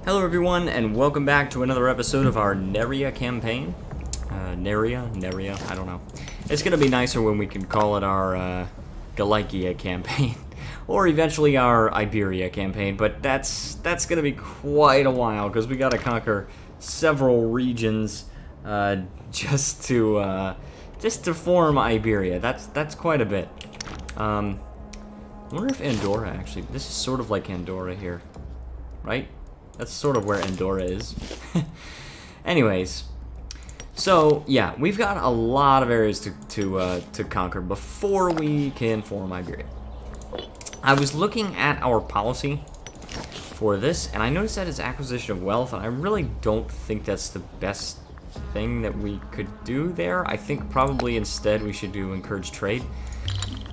Hello everyone, and welcome back to another episode of our Neria campaign. Neria, I don't know. It's gonna be nicer when we can call it our Gallaecian campaign, or eventually our Iberia campaign. But that's gonna be quite a while because we gotta conquer several regions just to form Iberia. That's quite a bit. I wonder if Andorra actually. This is sort of like Andorra here, right? That's sort of where Andorra is. Anyways, so yeah, we've got a lot of areas to conquer before we can form Iberia. I was looking at our policy for this, and I noticed that it's acquisition of wealth, and I really don't think that's the best thing that we could do there. I think probably instead we should do encourage trade,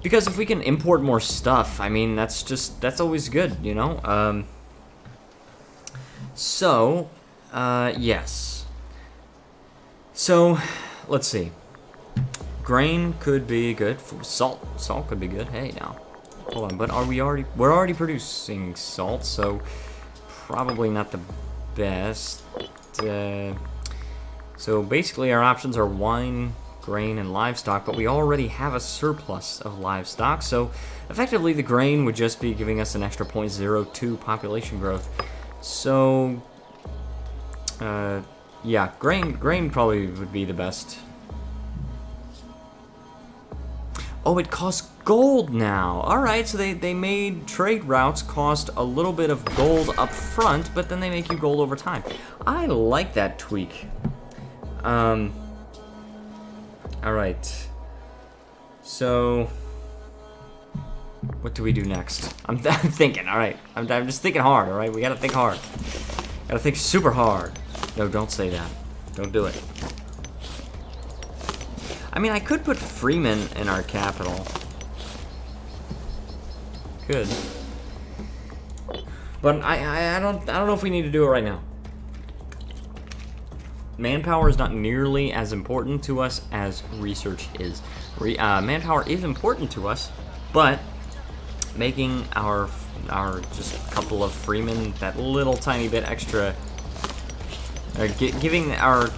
because if we can import more stuff, I mean that's always good, you know. So, yes. So, let's see. Grain could be good. Salt could be good. Hey, now. Hold on, but we're already producing salt, so probably not the best. So basically our options are wine, grain, and livestock, but we already have a surplus of livestock, so effectively the grain would just be giving us an extra 0.02 population growth. So, yeah, grain probably would be the best. Oh, it costs gold now. Alright, so they made trade routes cost a little bit of gold up front, but then they make you gold over time. I like that tweak. Alright. So, what do we do next? I'm thinking, alright. I'm just thinking hard, alright? We gotta think hard. Gotta think super hard. No, don't say that. Don't do it. I mean, I could put Freeman in our capital. Could. But I don't know if we need to do it right now. Manpower is not nearly as important to us as research is. Manpower is important to us, but making our just couple of freemen that little tiny bit extra, giving our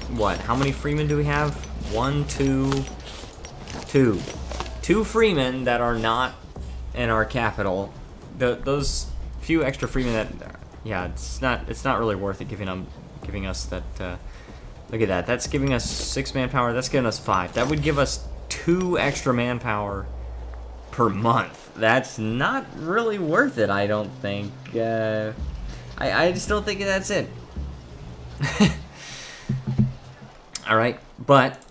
how many freemen do we have? 1, 2, 2 freemen that are not in our capital. Those few extra freemen that, yeah, it's not really worth it giving us that. Look at that. That's giving us 6 manpower. That's giving us 5. That would give us 2 extra manpower per month. That's not really worth it, I don't think. I just don't think that's it. Alright, but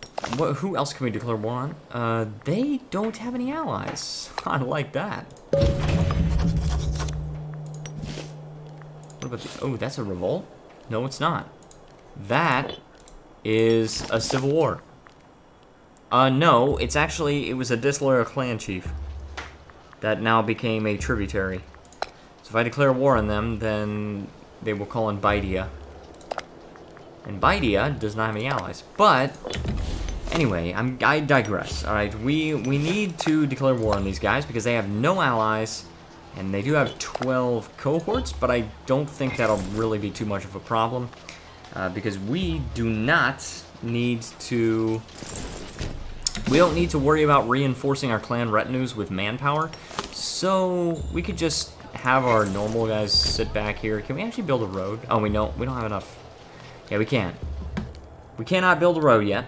who else can we declare war on? They don't have any allies. I like that. What about the... Oh, that's a revolt? No, it's not. That is a civil war. No, it was a disloyal clan chief that now became a tributary. So if I declare war on them, then they will call in Iberia. And Iberia does not have any allies. But anyway, I digress. All right, we need to declare war on these guys because they have no allies, and they do have 12 cohorts. But I don't think that'll really be too much of a problem because we do not need to. We don't need to worry about reinforcing our clan retinues with manpower, so we could just have our normal guys sit back here. Can we actually build a road? Oh, we don't have enough. Yeah, we can't. We cannot build a road yet.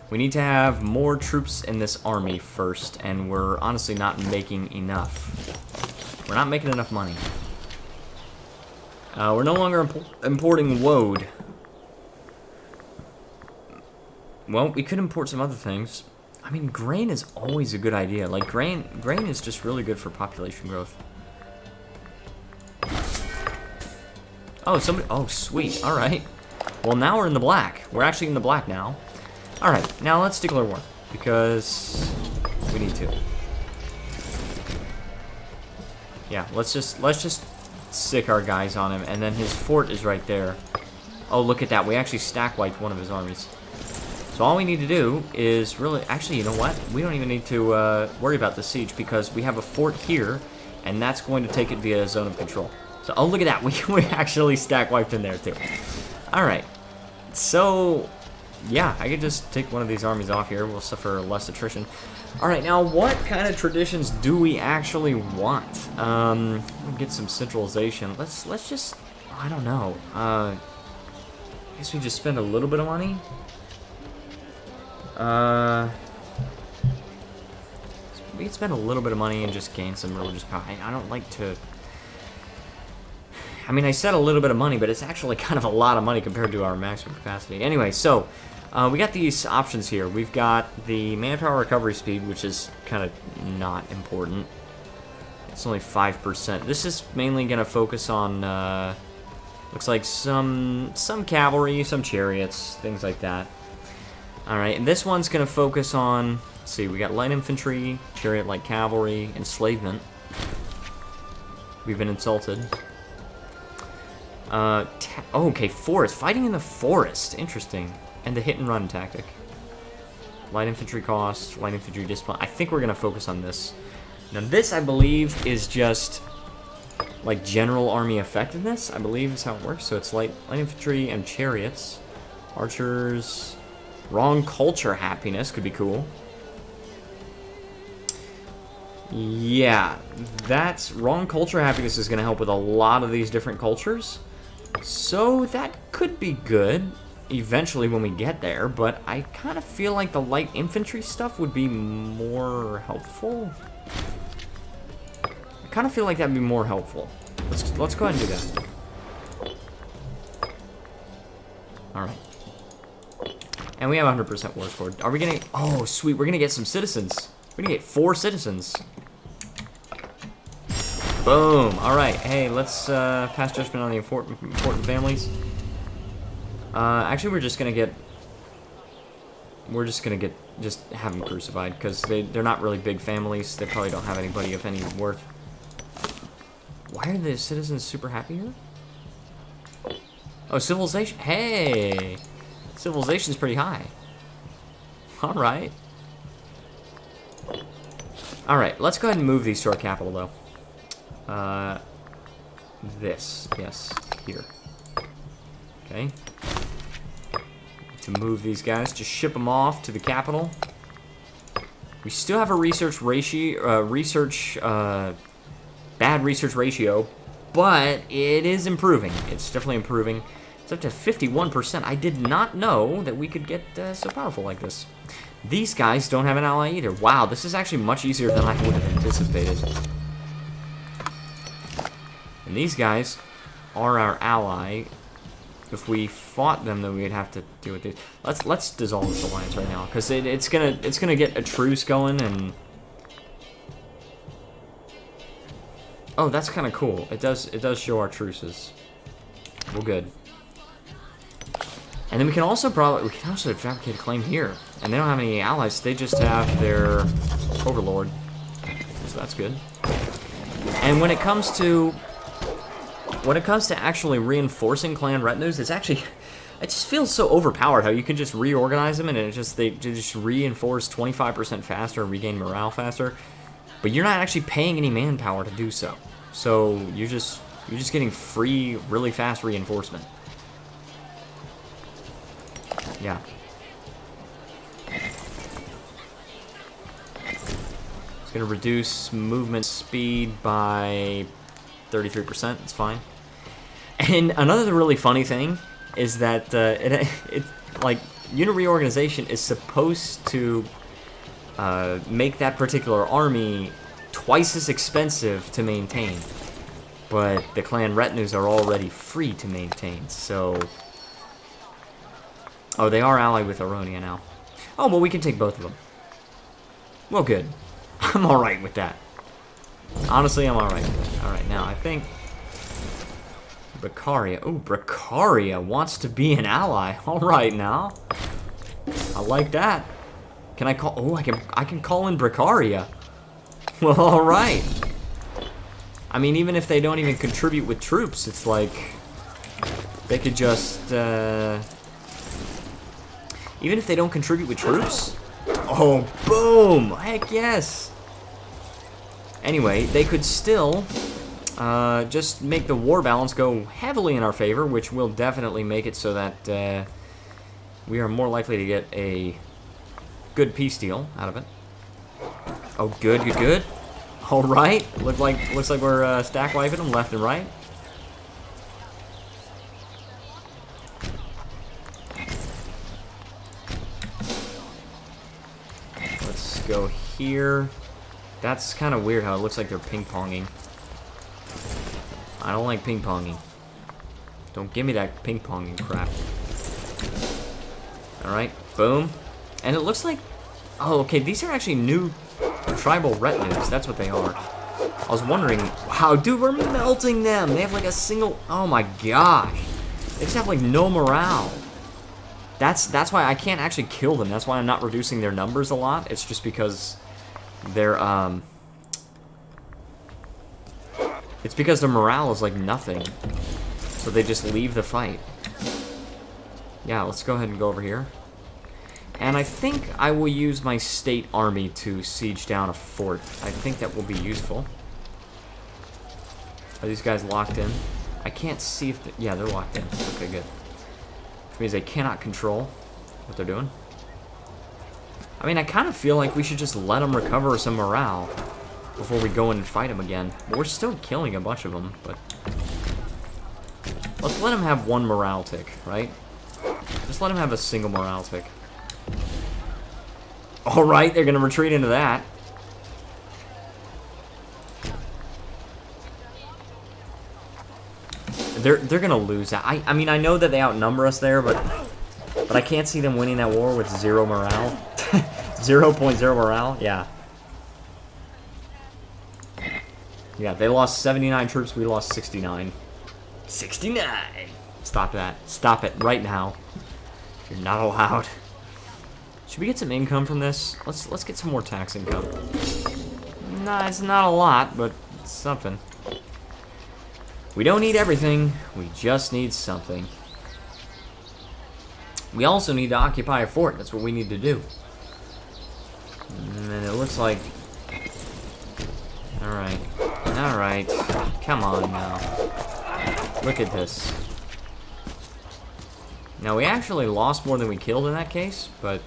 We need to have more troops in this army first, and we're honestly not making enough. We're not making enough money. We're no longer importing woad. Well, we could import some other things. I mean, grain is always a good idea. Like, grain is just really good for population growth. Oh, oh, sweet. All right. Well, now we're in the black. We're actually in the black now. All right, now let's declare war because we need to. Yeah, let's just sick our guys on him, and then his fort is right there. Oh, look at that. We actually stack wiped one of his armies. So all we need to do is really... Actually, you know what? We don't even need to worry about the siege because we have a fort here, and that's going to take it via zone of control. So, oh, look at that. We actually stack wiped in there, too. Alright. So, yeah, I could just take one of these armies off here. We'll suffer less attrition. Alright, now what kind of traditions do we actually want? Get some centralization. Let's just, I don't know. I guess we just spend a little bit of money. We can spend a little bit of money and just gain some religious power. I don't like to... I mean, I said a little bit of money, but it's actually kind of a lot of money compared to our maximum capacity. Anyway, so, we got these options here. We've got the manpower recovery speed, which is kind of not important. It's only 5%. This is mainly going to focus on, looks like some cavalry, some chariots, things like that. Alright, and this one's going to focus on, let's see, we got light infantry, chariot light cavalry, enslavement. We've been insulted. Okay, forest. Fighting in the forest. Interesting. And the hit and run tactic. Light infantry cost, light infantry discipline. I think we're going to focus on this. Now this, I believe, is just like general army effectiveness, I believe is how it works. So it's light infantry and chariots. Archers. Wrong culture happiness could be cool. Yeah, that's wrong culture happiness is going to help with a lot of these different cultures. So that could be good eventually when we get there, but I kind of feel like the light infantry stuff would be more helpful. I kind of feel like that'd be more helpful. Let's go ahead and do that. Alright. And we have 100% war score. Are we gonna... Oh, sweet. We're gonna get some citizens. We're gonna get 4 citizens. Boom. Alright. Hey, let's pass judgment on the important families. Actually, we're just gonna get... Just have them crucified, because they're not really big families. They probably don't have anybody of any worth. Why are the citizens super happy here? Oh, civilization. Hey! Civilization's pretty high. Alright. Alright, let's go ahead and move these to our capital, though. This. Yes, here. Okay. To move these guys, just ship them off to the capital. We still have a research ratio, bad research ratio, but it is improving. It's definitely improving. It's up to 51%. I did not know that we could get so powerful like this. These guys don't have an ally either. Wow, this is actually much easier than I would have anticipated. And these guys are our ally. If we fought them, then we'd have to deal with these. Let's dissolve this alliance right now, because it's gonna get a truce going. And oh, that's kind of cool. It does show our truces. Well, good. And then we can also fabricate a claim here. And they don't have any allies, they just have their overlord. So that's good. And when it comes to actually reinforcing clan retinues, it just feels so overpowered how you can just reorganize them and they just reinforce 25% faster and regain morale faster. But you're not actually paying any manpower to do so. So you're just getting free, really fast reinforcement. Yeah. It's going to reduce movement speed by 33%. It's fine. And another really funny thing is that like unit reorganization is supposed to make that particular army twice as expensive to maintain, but the clan retinues are already free to maintain. So, oh, they are allied with Aronia now. Oh, well, we can take both of them. Well, good. I'm all right with that. Honestly, I'm all right with that. All right, now I think Bracaria. Oh, Bracaria wants to be an ally. All right, now I like that. Can I call? Oh, I can call in Bracaria. Well, all right. I mean, even if they don't even contribute with troops, it's like they could just even if they don't contribute with troops. Oh, boom! Heck yes. Anyway, they could still just make the war balance go heavily in our favor, which will definitely make it so that we are more likely to get a good peace deal out of it. Oh, good, good, good. All right, looks like we're stack wiping them left and right. Let's go here. That's kind of weird how it looks like they're ping-ponging. I don't like ping-ponging. Don't give me that ping-ponging crap. Alright, boom. And it looks like... Oh, okay, these are actually new tribal retinues. That's what they are. I was wondering... Wow, dude, we're melting them! They have like a single... Oh my gosh. They just have like no morale. That's why I can't actually kill them. That's why I'm not reducing their numbers a lot. It's just because they're, it's because their morale is like nothing. So they just leave the fight. Yeah, let's go ahead and go over here. And I think I will use my state army to siege down a fort. I think that will be useful. Are these guys locked in? I can't see if... Yeah, they're locked in. Okay, good. Which means they cannot control what they're doing. I mean, I kind of feel like we should just let them recover some morale before we go in and fight them again. We're still killing a bunch of them, but... Let's let them have one morale tick, right? Just let them have a single morale tick. Alright, they're going to retreat into that. They're going to lose that. I mean, I know that they outnumber us there, but I can't see them winning that war with 0 morale. 0.0 morale? Yeah. Yeah, they lost 79 troops, we lost 69. 69! Stop that. Stop it right now. You're not allowed. Should we get some income from this? Let's get some more tax income. Nah, it's not a lot, but it's something. We don't need everything, we just need something. We also need to occupy a fort, that's what we need to do. And it looks like... Alright, alright, come on now. Look at this. Now we actually lost more than we killed in that case, but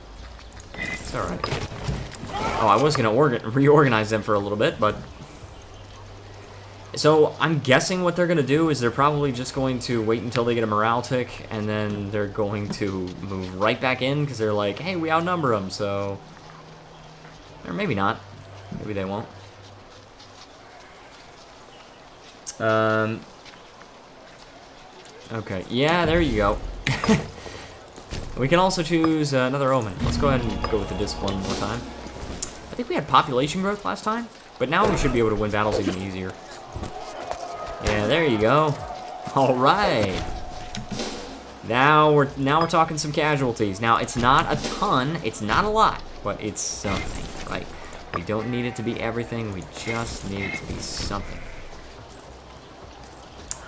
it's alright. Oh, I was going to reorganize them for a little bit, but... So, I'm guessing what they're going to do is they're probably just going to wait until they get a morale tick, and then they're going to move right back in, because they're like, hey, we outnumber them, so... Or maybe not. Maybe they won't. Okay, yeah, there you go. We can also choose another omen. Let's go ahead and go with the discipline one more time. I think we had population growth last time, but now we should be able to win battles even easier. Yeah, there you go. All right. Now we're talking some casualties. Now it's not a ton, it's not a lot, but it's something, right? We don't need it to be everything. We just need it to be something.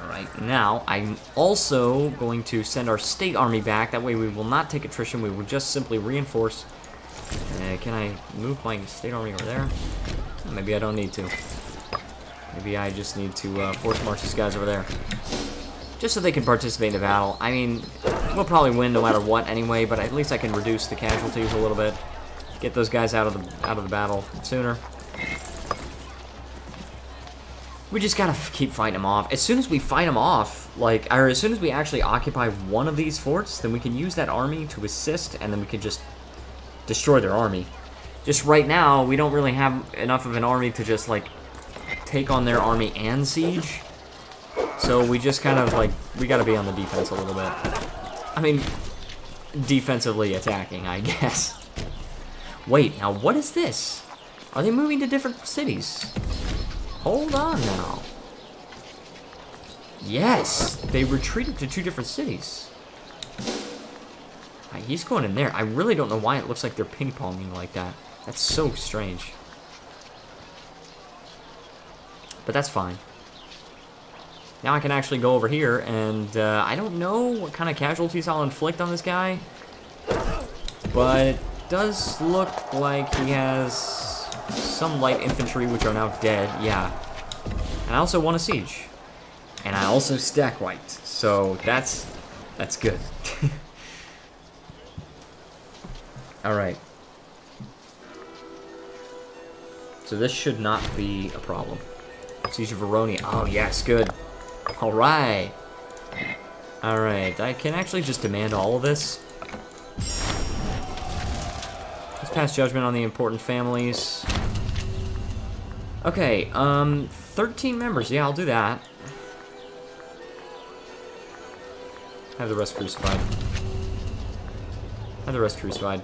All right. Now I'm also going to send our state army back. That way we will not take attrition. We will just simply reinforce. Can I move my state army over there? Maybe I don't need to. Maybe I just need to force march these guys over there. Just so they can participate in the battle. I mean, we'll probably win no matter what anyway, but at least I can reduce the casualties a little bit. Get those guys out of the battle sooner. We just gotta keep fighting them off. As soon as we fight them off, like, or as soon as we actually occupy one of these forts, then we can use that army to assist, and then we can just destroy their army. Just right now, we don't really have enough of an army to just, like, take on their army and siege. So we just kind of, like, we gotta be on the defense a little bit. I mean, defensively attacking, I guess. Wait, now what is this? Are they moving to different cities? Hold on now. Yes, they retreated to 2 different cities. He's going in there. I really don't know why it looks like they're ping-ponging like that. That's so strange. But that's fine. Now I can actually go over here, and I don't know what kind of casualties I'll inflict on this guy. But it does look like he has some light infantry, which are now dead. Yeah. And I also won a siege. And I also stack wiped. So that's good. Alright. So this should not be a problem. Siege of Veroni. Oh, yes, good. Alright. Alright, I can actually just demand all of this. Let's pass judgment on the important families. Okay, 13 members. Yeah, I'll do that. Have the rest crucified. Have the rest crucified.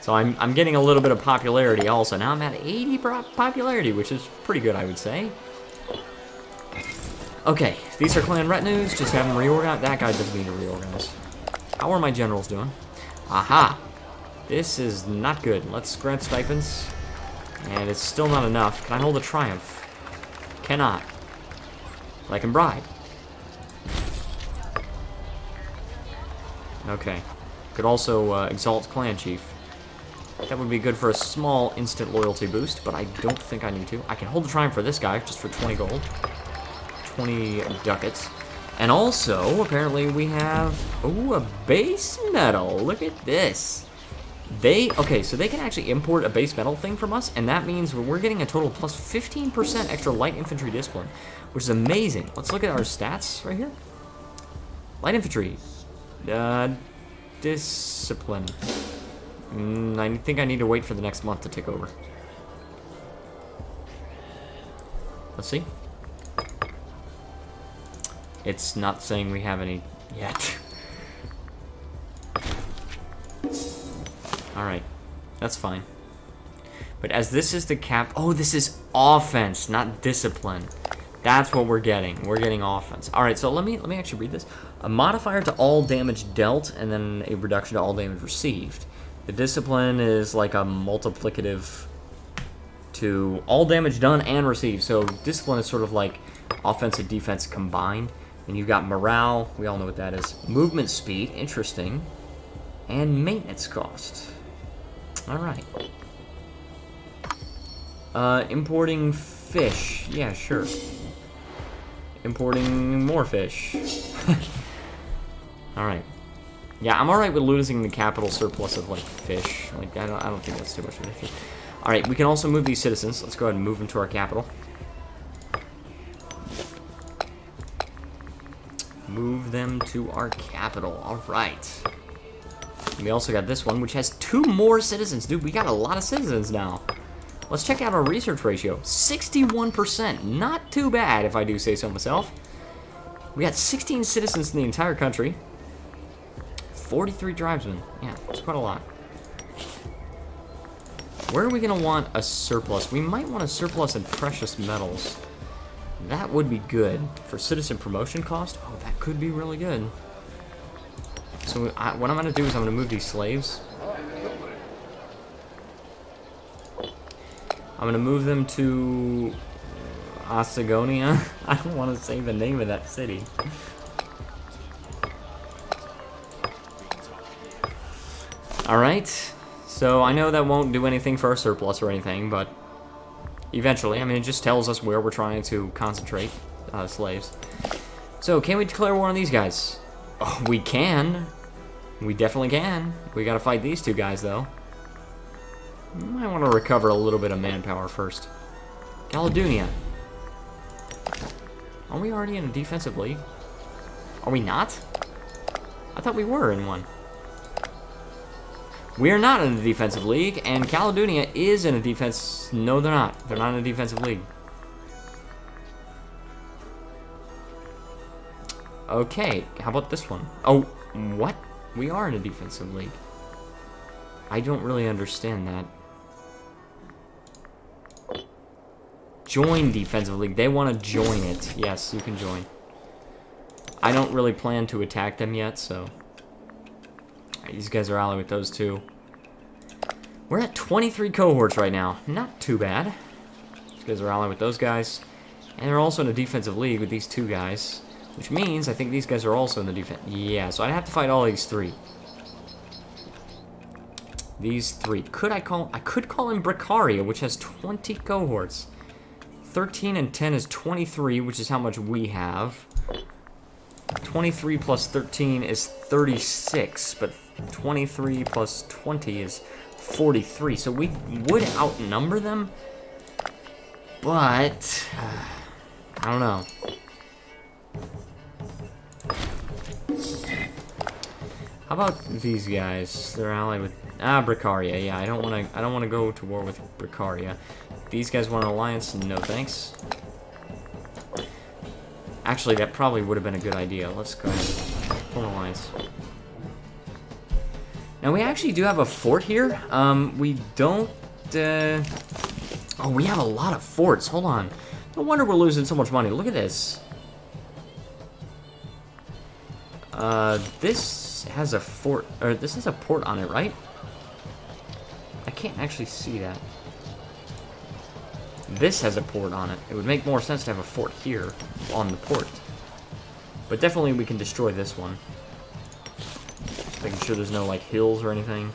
So I'm getting a little bit of popularity also. Now I'm at 80 popularity, which is pretty good, I would say. Okay, these are clan retinues. Just have them reorganize. That guy doesn't need to reorganize. How are my generals doing? Aha! This is not good. Let's grant stipends. And it's still not enough. Can I hold a triumph? Cannot. But I can bribe. Okay. Could also exalt clan chief. That would be good for a small instant loyalty boost, but I don't think I need to. I can hold the triumph for this guy, just for 20 gold. 20 ducats. And also, apparently we have... ooh, a base metal. Look at this. Okay, so they can actually import a base metal thing from us, and that means we're getting a total plus 15% extra light infantry discipline, which is amazing. Let's look at our stats right here. Light infantry. Discipline. I think I need to wait for the next month to take over. Let's see. It's not saying we have any yet. Alright. That's fine. But as this is the cap... oh, this is offense, not discipline. That's what we're getting. We're getting offense. Alright, so let me actually read this. A modifier to all damage dealt, and then a reduction to all damage received. The discipline is like a multiplicative to all damage done and received. So discipline is sort of like offense and defense combined. And you've got morale, we all know what that is. Movement speed, interesting. And maintenance cost. Alright. Importing fish. Yeah, sure. Importing more fish. Alright. Yeah, I'm alright with losing the capital surplus of, like, fish. Like, I don't think that's too much of an issue. Alright, we can also move these citizens. Let's go ahead and move them to our capital. Move them to our capital. Alright. We also got this one, which has 2 more citizens. Dude, we got a lot of citizens now. Let's check out our research ratio. 61%. Not too bad, if I do say so myself. We got 16 citizens in the entire country. 43 tribesmen. Yeah, that's quite a lot. Where are we going to want a surplus? We might want a surplus in precious metals. That would be good. For citizen promotion cost, oh, that could be really good. So what I'm going to do is I'm going to move these slaves. I'm going to move them to Osagonia. I don't want to say the name of that city. Alright, so I know that won't do anything for our surplus or anything, but eventually, I mean, it just tells us where we're trying to concentrate slaves. So, can we declare war on these guys? Oh, we can. We definitely can. We gotta fight these 2 guys, though. Might want to recover a little bit of manpower first. Gallaecian. Are we already in a defensive league? Are we not? I thought we were in one. We are not in a defensive league, and Gallaecian is in a defense... no, they're not. They're not in a defensive league. Okay, how about this one? Oh, what? We are in a defensive league. I don't really understand that. Join defensive league. They want to join it. Yes, you can join. I don't really plan to attack them yet, so... these guys are allied with those 2. We're at 23 cohorts right now. Not too bad. These guys are allied with those guys. And they're also in a defensive league with these 2 guys. Which means I think these guys are also in the defense. Yeah, so I'd have to fight all these 3. these three. I could call in Bracaria, which has 20 cohorts. 13 and 10 is 23, which is how much we have. 23 plus 13 is 36, but 23 plus 20 is 43. So we would outnumber them, but I don't know. How about these guys? They're allied with Bracaria. Yeah, I don't want to go to war with Bracaria. These guys want an alliance? No thanks. Actually, that probably would have been a good idea. Let's go ahead and pull an alliance. Now, we actually do have a fort here. We don't... Oh, we have a lot of forts. Hold on. No wonder we're losing so much money. Look at this. This has a fort... Or this has a port on it, right? I can't actually see that. This has a port on it. It would make more sense to have a fort here on the port. But definitely we can destroy this one. Just making sure there's no, like, hills or anything.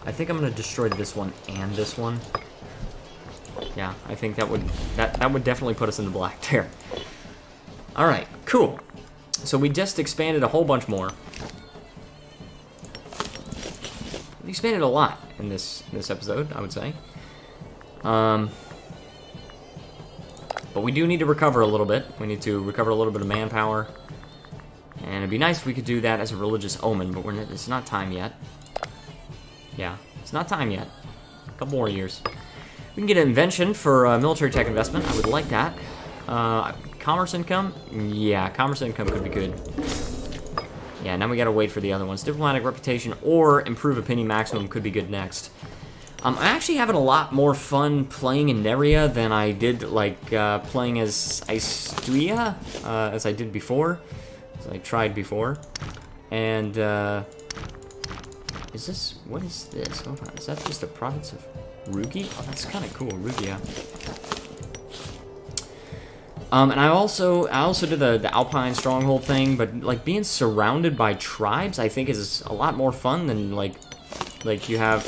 I think I'm going to destroy this one and this one. Yeah, I think that would definitely put us in the black there. Alright, cool. So we just expanded a whole bunch more. We expanded a lot in this episode, I would say. But we do need to recover a little bit. We need to recover a little bit of manpower. And it'd be nice if we could do that as a religious omen, but it's not time yet. Yeah, it's not time yet. A couple more years. We can get an invention for military tech investment. I would like that. Commerce income? Yeah, commerce income could be good. Yeah, now we gotta wait for the other ones. Diplomatic reputation or improve opinion maximum could be good next. I'm actually having a lot more fun playing in Neria than I did, like, playing as Iberia, as I did before. As I tried before. And, what is this? Hold on, is that just a province of Rugi? Oh, that's kind of cool, Rugia. And I also did the Alpine Stronghold thing, but, like, being surrounded by tribes, I think is a lot more fun than, like you have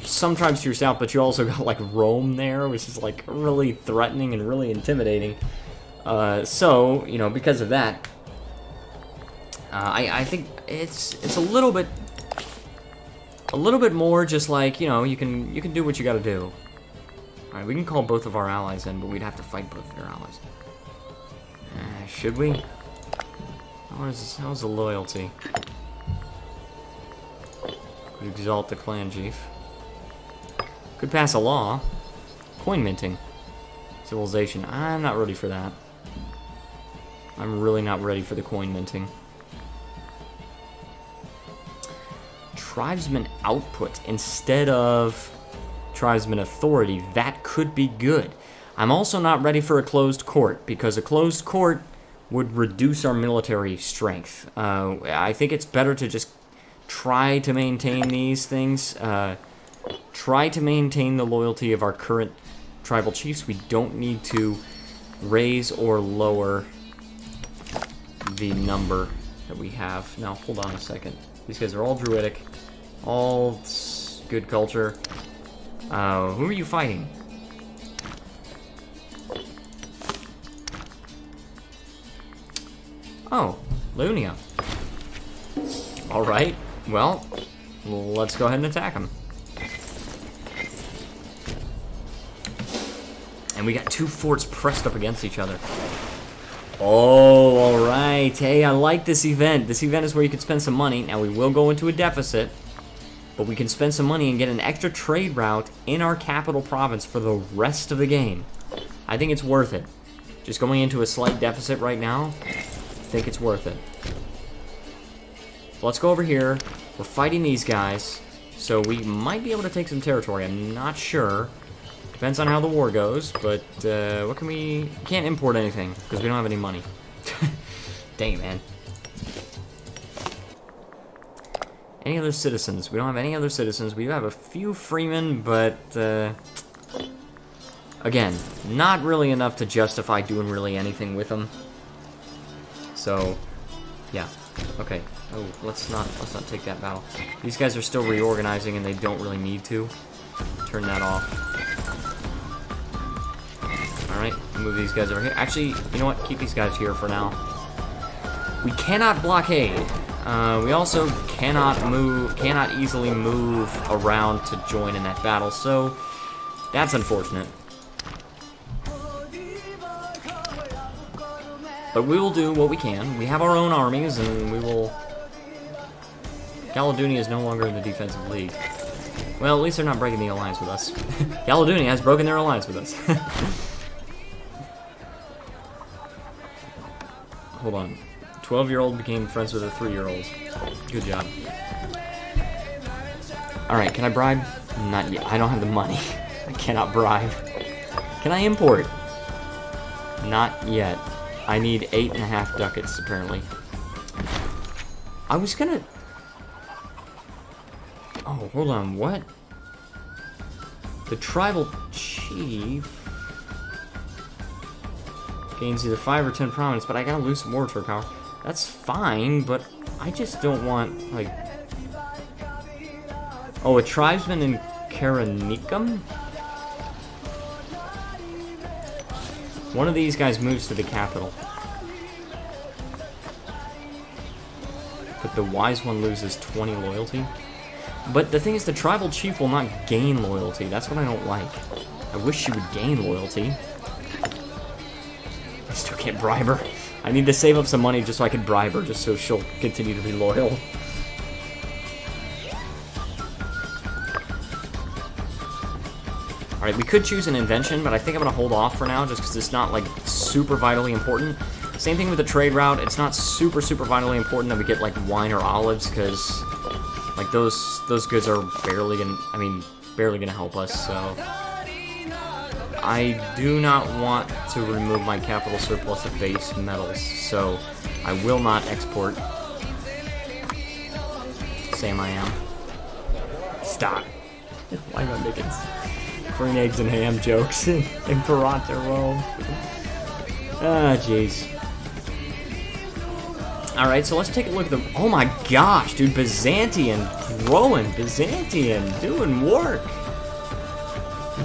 some tribes to yourself, but you also got, like, Rome there, which is, like, really threatening and really intimidating. So, you know, because of that, I think it's a little bit more just like, you know, you can do what you gotta do. Alright, we can call both of our allies in, but we'd have to fight both of their allies. Should we? How's the loyalty? Could exalt the clan chief. Could pass a law. Coin minting. Civilization. I'm not ready for that. I'm really not ready for the coin minting. Tribesman output instead of tribesman authority. That could be good. I'm also not ready for a closed court, because a closed court would reduce our military strength. I think it's better to just try to maintain these things. Try to maintain the loyalty of our current tribal chiefs. We don't need to raise or lower the number that we have. Now, hold on a second. These guys are all druidic. All good culture. Who are you fighting? Oh, Lunia. Alright, well, let's go ahead and attack him. And we got two forts pressed up against each other. Oh, alright. Hey, I like this event. This event is where you can spend some money. Now, we will go into a deficit, but we can spend some money and get an extra trade route in our capital province for the rest of the game. I think it's worth it. Just going into a slight deficit right now, I think it's worth it. So let's go over here. We're fighting these guys, so we might be able to take some territory. I'm not sure. Depends on how the war goes, but what can we... Can't import anything, because we don't have any money. Dang it, man. Any other citizens? We don't have any other citizens. We do have a few freemen, but... again, not really enough to justify doing really anything with them. So, yeah. Okay. Oh, let's not take that battle. These guys are still reorganizing, and they don't really need to. Turn that off. All right, move these guys over here. Actually, you know what? Keep these guys here for now. We cannot blockade. We also cannot easily move around to join in that battle, so that's unfortunate. But we will do what we can. We have our own armies, and we will... Gallaecian is no longer in the defensive league. Well, at least they're not breaking the alliance with us. Gallaecian has broken their alliance with us. Hold on. 12-year-old became friends with a 3-year-old. Good job. Alright, can I bribe? Not yet. I don't have the money. I cannot bribe. Can I import? Not yet. I need 8.5 ducats, apparently. I was gonna... Oh, hold on, what? The tribal chief gains either 5 or 10 prominence, but I gotta lose some oratory power. That's fine, but I just don't want, like... Oh, a tribesman in Karanicum? One of these guys moves to the capital. But the wise one loses 20 loyalty. But the thing is, the tribal chief will not gain loyalty. That's what I don't like. I wish she would gain loyalty. I still can't bribe her. I need to save up some money just so I can bribe her, just so she'll continue to be loyal. Alright, we could choose an invention, but I think I'm going to hold off for now, just because it's not, like, super vitally important. Same thing with the trade route. It's not super vitally important that we get, like, wine or olives, because, like, those goods are barely gonna help us, so... I do not want to remove my capital surplus of base metals, so I will not export. Same I am. Stop. Why am I making green eggs and ham jokes in Imperator Rome? Ah, jeez. Alright, so let's take a look at the... Oh my gosh, dude, Byzantium growing. Byzantium doing work.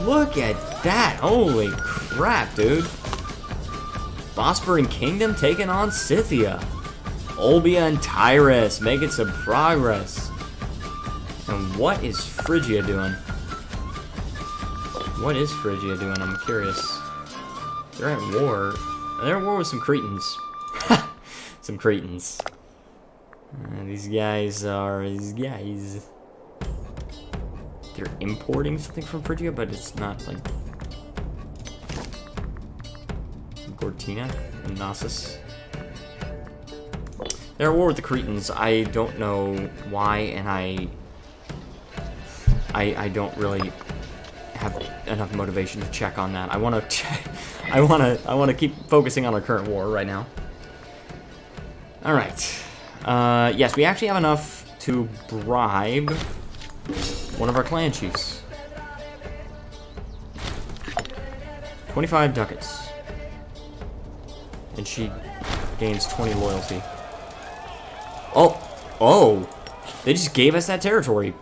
Look at that. Holy crap, dude. Bosporan Kingdom taking on Scythia. Olbia and Tyrus making some progress. And what is Phrygia doing? What is Phrygia doing? I'm curious. They're at war. They're at war with some Cretans. Some Cretans. These guys. They're importing something from Phrygia, but it's not like Gortina and Knossos. They're at war with the Cretans. I don't know why, and I don't really have enough motivation to check on that. I want to keep focusing on our current war right now. All right. Yes, we actually have enough to bribe one of our clan chiefs. 25 ducats. And she gains 20 loyalty. Oh! They just gave us that territory.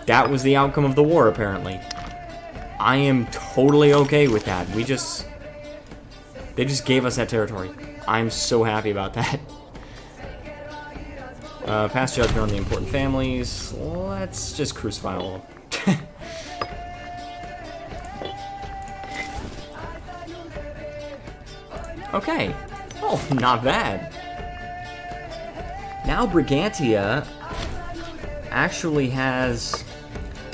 That was the outcome of the war, apparently. I am totally okay with that. They just gave us that territory. I'm so happy about that. Pass judgment on the important families. Let's just crucify all of them. Okay. Oh, not bad. Now Brigantia actually has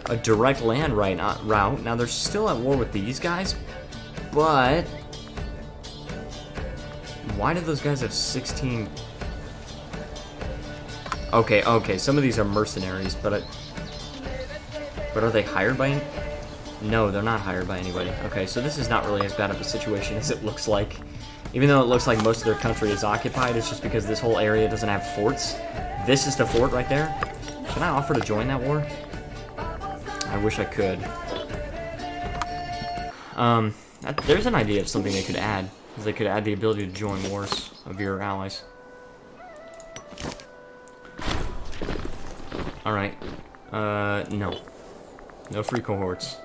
a direct land route. Now they're still at war with these guys, but why do those guys have 16? Okay, some of these are mercenaries, but are they hired by... No, they're not hired by anybody. Okay, so this is not really as bad of a situation as it looks like. Even though it looks like most of their country is occupied, it's just because this whole area doesn't have forts. This is the fort right there. Can I offer to join that war? I wish I could. There's an idea of something they could add. As they could add the ability to join wars of your allies. Alright. No. No free cohorts.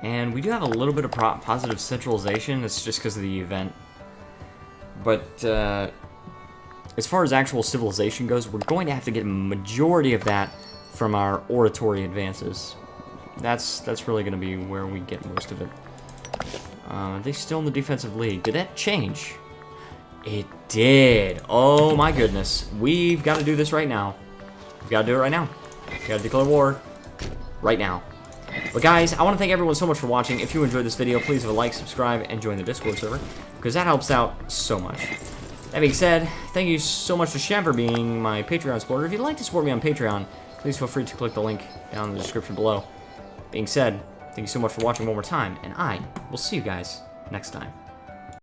And we do have a little bit of positive centralization. It's just because of the event. But, as far as actual civilization goes, we're going to have to get a majority of that from our oratory advances. That's really going to be where we get most of it. Are they still in the defensive league? Did that change? It did. Oh my goodness. We've got to do this right now. We've got to do it right now. We've got to declare war right now. But guys, I want to thank everyone so much for watching. If you enjoyed this video, please leave a like, subscribe, and join the Discord server, because that helps out so much. That being said, thank you so much to Shem for being my Patreon supporter. If you'd like to support me on Patreon, please feel free to click the link down in the description below. Being said, thank you so much for watching one more time, and I will see you guys next time.